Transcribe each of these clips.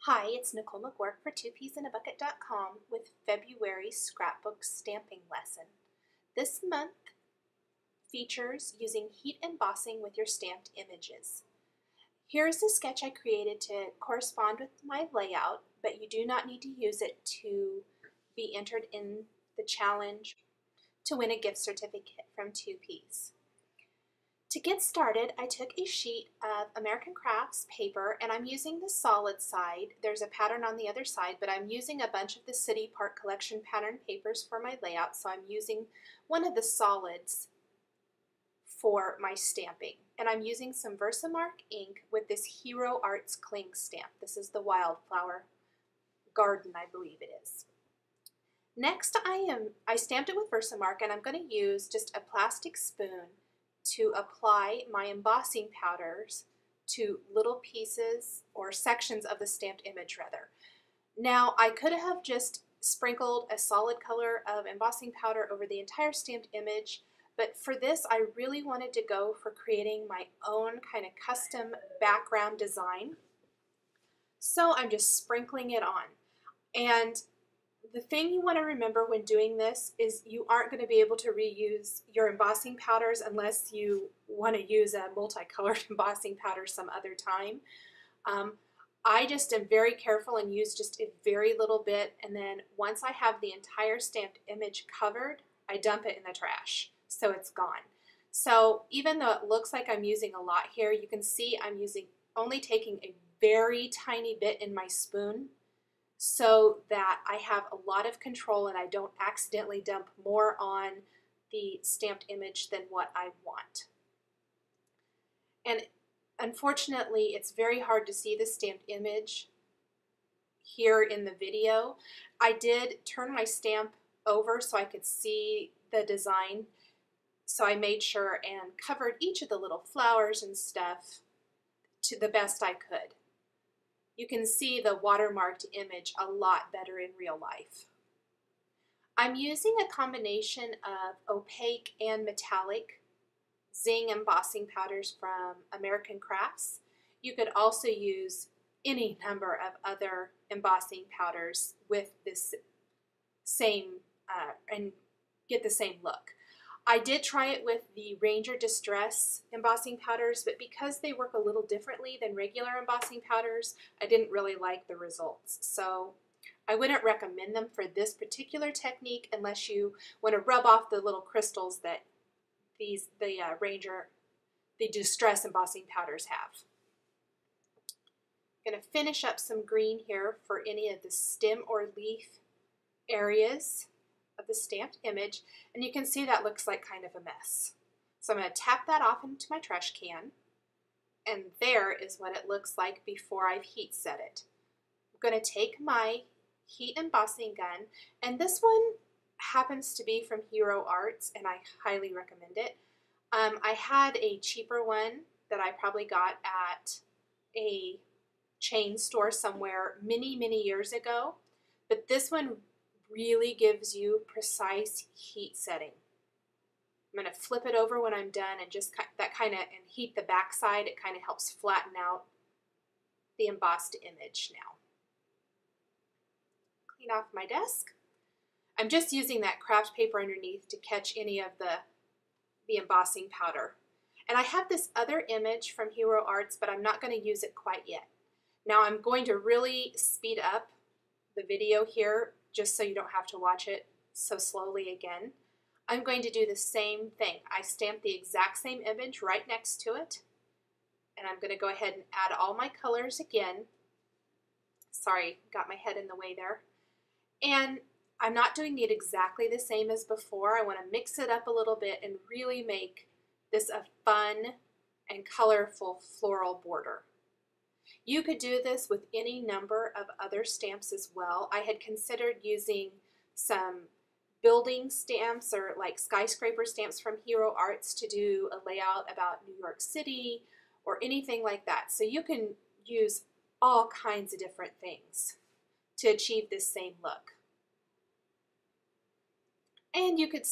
Hi, it's Nicole McGuirk for twopeasinabucket.com with February's scrapbook stamping lesson. This month features using heat embossing with your stamped images. Here's the sketch I created to correspond with my layout, but you do not need to use it to be entered in the challenge to win a gift certificate from 2Ps. To get started, I took a sheet of American Crafts paper and I'm using the solid side. There's a pattern on the other side, but I'm using a bunch of the City Park Collection pattern papers for my layout, so I'm using one of the solids for my stamping. And I'm using some Versamark ink with this Hero Arts Cling stamp. This is the Wildflower Garden, I believe it is. Next, I stamped it with Versamark, and I'm going to use just a plastic spoon to apply my embossing powders to little pieces or sections of the stamped image rather. Now I could have just sprinkled a solid color of embossing powder over the entire stamped image, but for this I really wanted to go for creating my own kind of custom background design. So I'm just sprinkling it on. And the thing you want to remember when doing this is you aren't going to be able to reuse your embossing powders unless you want to use a multicolored embossing powder some other time. I just am very careful and use just a very little bit, and then once I have the entire stamped image covered, I dump it in the trash so it's gone. So even though it looks like I'm using a lot here, you can see I'm only taking a very tiny bit in my spoon, so that I have a lot of control and I don't accidentally dump more on the stamped image than what I want. And unfortunately, it's very hard to see the stamped image here in the video. I did turn my stamp over so I could see the design, so I made sure and covered each of the little flowers and stuff to the best I could. You can see the watermarked image a lot better in real life. I'm using a combination of opaque and metallic Zing embossing powders from American Crafts. You could also use any number of other embossing powders with this same and get the same look. I did try it with the Ranger Distress embossing powders, but because they work a little differently than regular embossing powders, I didn't really like the results. So I wouldn't recommend them for this particular technique unless you want to rub off the little crystals that the Distress embossing powders have. I'm going to finish up some green here for any of the stem or leaf areas of the stamped image, and you can see that looks like kind of a mess. So I'm going to tap that off into my trash can, and there is what it looks like before I've heat set it. I'm going to take my heat embossing gun, and this one happens to be from Hero Arts, and I highly recommend it. I had a cheaper one that I probably got at a chain store somewhere many years ago, but this one really gives you precise heat setting. I'm going to flip it over when I'm done and just and heat the back side. It kind of helps flatten out the embossed image now. Clean off my desk. I'm just using that craft paper underneath to catch any of the embossing powder. And I have this other image from Hero Arts, but I'm not going to use it quite yet. Now I'm going to really speed up the video here just so you don't have to watch it so slowly again. I'm going to do the same thing. I stamped the exact same image right next to it, and I'm going to go ahead and add all my colors again. Sorry, got my head in the way there. And I'm not doing it exactly the same as before. I want to mix it up a little bit and really make this a fun and colorful floral border. You could do this with any number of other stamps as well. I had considered using some building stamps or like skyscraper stamps from Hero Arts to do a layout about New York City or anything like that. So you can use all kinds of different things to achieve this same look. And you could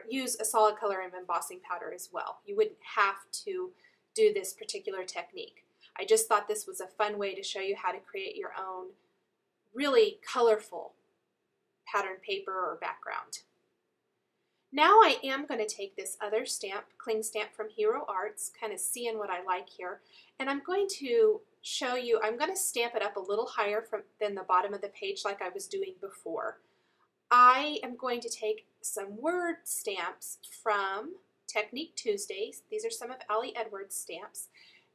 use a solid color of embossing powder as well. You wouldn't have to do this particular technique. I just thought this was a fun way to show you how to create your own really colorful pattern paper or background. Now I am going to take this other stamp, cling stamp from Hero Arts, kind of seeing what I like here, and I'm going to show you, I'm going to stamp it up a little higher than the bottom of the page like I was doing before. I am going to take some word stamps from Technique Tuesdays. These are some of Allie Edwards' stamps.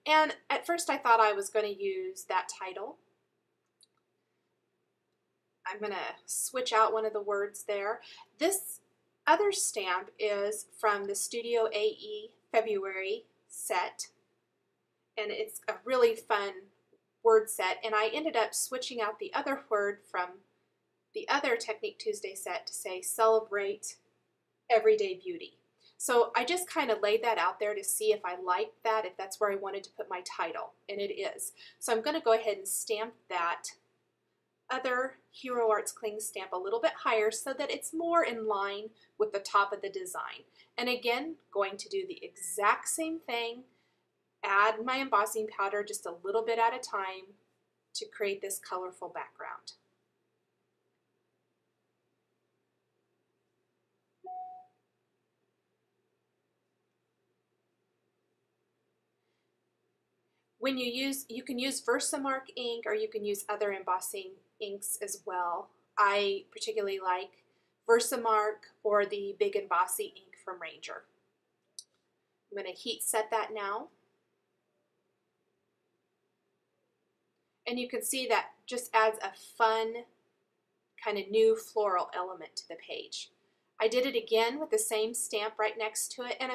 And at first I thought I was going to use that title. I'm going to switch out one of the words there. This other stamp is from the Studio AE February set, and it's a really fun word set, and I ended up switching out the other word from the other Technique Tuesday set to say celebrate everyday beauty. So I just kind of laid that out there to see if I liked that, if that's where I wanted to put my title, and it is. So I'm going to go ahead and stamp that other Hero Arts cling stamp a little bit higher so that it's more in line with the top of the design. And again, going to do the exact same thing, add my embossing powder just a little bit at a time to create this colorful background. When you can use Versamark ink, or you can use other embossing inks as well. I particularly like Versamark or the Big Embossy ink from Ranger. I'm going to heat set that now. And you can see that just adds a fun kind of new floral element to the page. I did it again with the same stamp right next to it, and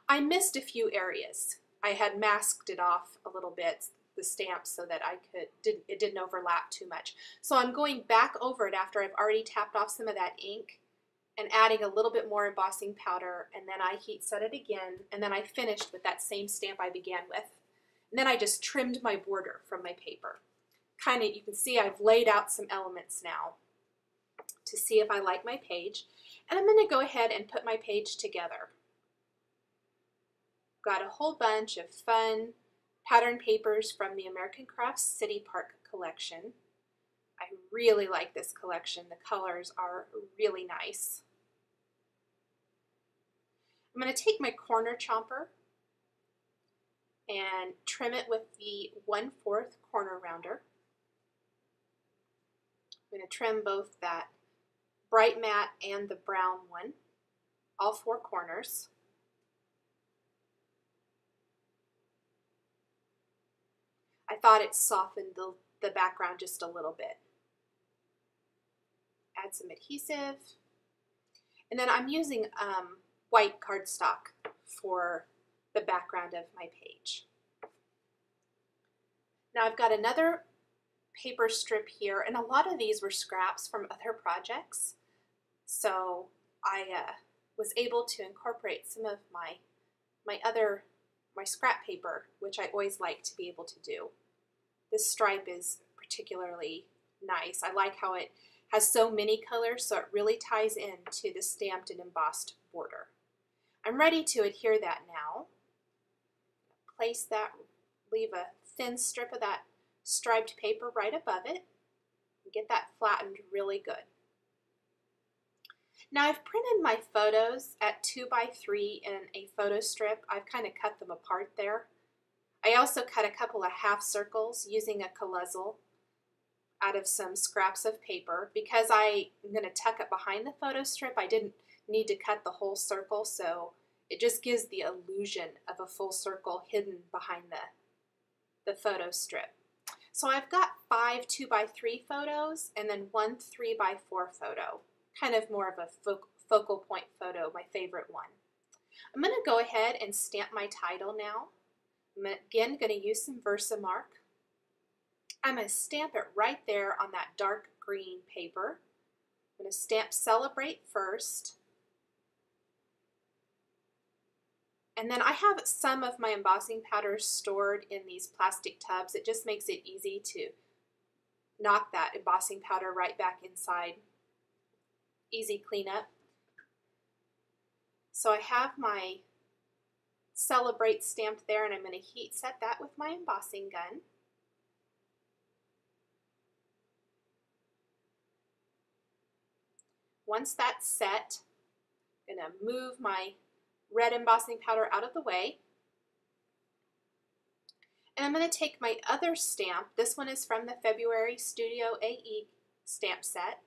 I missed a few areas. I had masked it off a little bit, the stamp, so that it didn't overlap too much. So I'm going back over it after I've already tapped off some of that ink and adding a little bit more embossing powder, and then I heat set it again, and then I finished with that same stamp I began with. And then I just trimmed my border from my paper. Kind of, you can see I've laid out some elements now to see if I like my page. And I'm going to go ahead and put my page together. Got a whole bunch of fun pattern papers from the American Crafts City Park collection. I really like this collection. The colors are really nice. I'm going to take my corner chomper and trim it with the 1/4 corner rounder. I'm going to trim both that bright matte and the brown one, all 4 corners. I thought it softened the background just a little bit. Add some adhesive. And then I'm using white cardstock for the background of my page. Now I've got another paper strip here, and a lot of these were scraps from other projects. So I was able to incorporate some of my scrap paper, which I always like to be able to do. This stripe is particularly nice. I like how it has so many colors, so it really ties into the stamped and embossed border. I'm ready to adhere that now. Place that, leave a thin strip of that striped paper right above it, and get that flattened really good. Now I've printed my photos at 2x3 in a photo strip. I've kind of cut them apart there. I also cut a couple of half circles using a colozzle out of some scraps of paper. Because I'm going to tuck it behind the photo strip, I didn't need to cut the whole circle, so it just gives the illusion of a full circle hidden behind the photo strip. So I've got 5 2x3 photos and then 1 3x4 photo. Kind of more of a focal point photo, my favorite one. I'm going to go ahead and stamp my title now. I'm again going to use some Versamark. I'm going to stamp it right there on that dark green paper. I'm going to stamp Celebrate first. And then I have some of my embossing powders stored in these plastic tubs. It just makes it easy to knock that embossing powder right back inside. Easy cleanup. So I have my Celebrate stamped there, and I'm going to heat set that with my embossing gun. Once that's set, I'm going to move my red embossing powder out of the way. And I'm going to take my other stamp. This one is from the February Studio AE stamp set.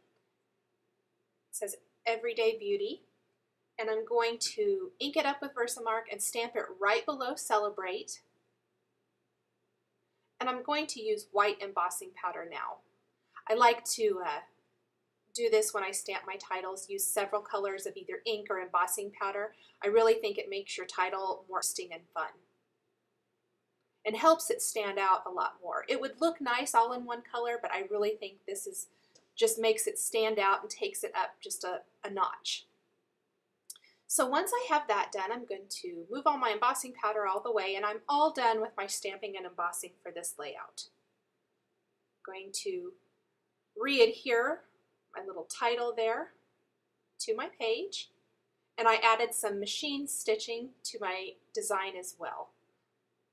It says Everyday Beauty. And I'm going to ink it up with Versamark and stamp it right below Celebrate. And I'm going to use white embossing powder now. I like to do this when I stamp my titles, use several colors of either ink or embossing powder. I really think it makes your title more interesting and fun, and helps it stand out a lot more. It would look nice all in one color, but I really think this is just makes it stand out and takes it up just a notch. So once I have that done, I'm going to move all my embossing powder all the way, and I'm all done with my stamping and embossing for this layout. I'm going to re-adhere my little title there to my page, and I added some machine stitching to my design as well,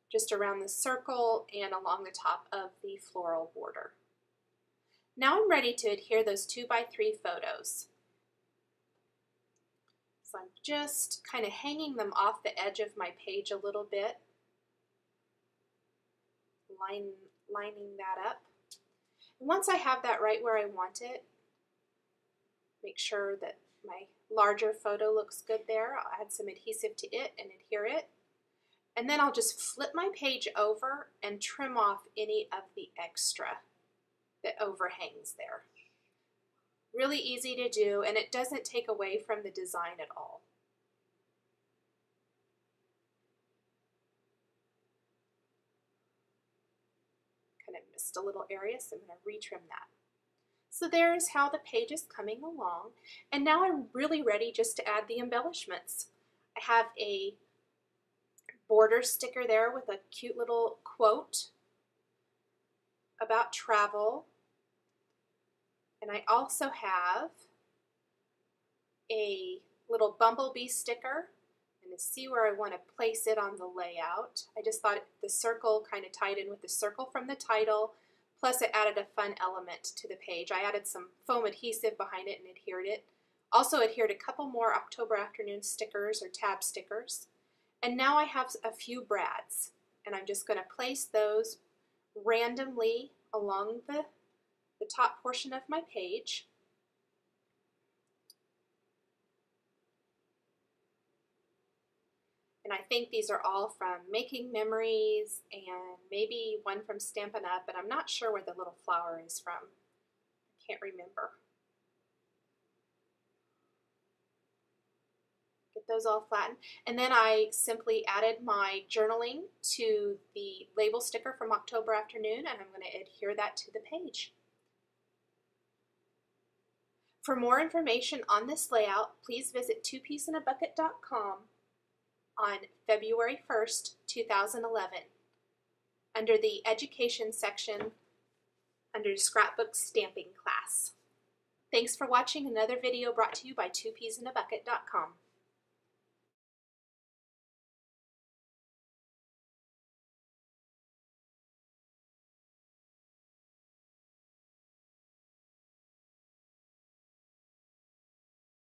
just around the circle and along the top of the floral border. Now I'm ready to adhere those 2x3 photos. So I'm just kind of hanging them off the edge of my page a little bit, lining that up. And once I have that right where I want it, make sure that my larger photo looks good there. I'll add some adhesive to it and adhere it. And then I'll just flip my page over and trim off any of the extra that overhangs there. Really easy to do, and it doesn't take away from the design at all. Kind of missed a little area, so I'm going to retrim that. So there's how the page is coming along, and now I'm really ready just to add the embellishments. I have a border sticker there with a cute little quote about travel. And I also have a little bumblebee sticker, and to see where I want to place it on the layout, I just thought the circle kind of tied in with the circle from the title, plus it added a fun element to the page. I added some foam adhesive behind it and adhered it. Also adhered a couple more October Afternoon stickers or tab stickers. And now I have a few brads, and I'm just going to place those randomly along the top portion of my page. And I think these are all from Making Memories and maybe one from Stampin' Up, but I'm not sure where the little flower is from. I can't remember. Get those all flattened. And then I simply added my journaling to the label sticker from October Afternoon, and I'm going to adhere that to the page. For more information on this layout, please visit twopieceinabucket.com on February 1st, 2011, under the Education section under Scrapbook Stamping class. Thanks for watching another video brought to you by twopieceinabucket.com.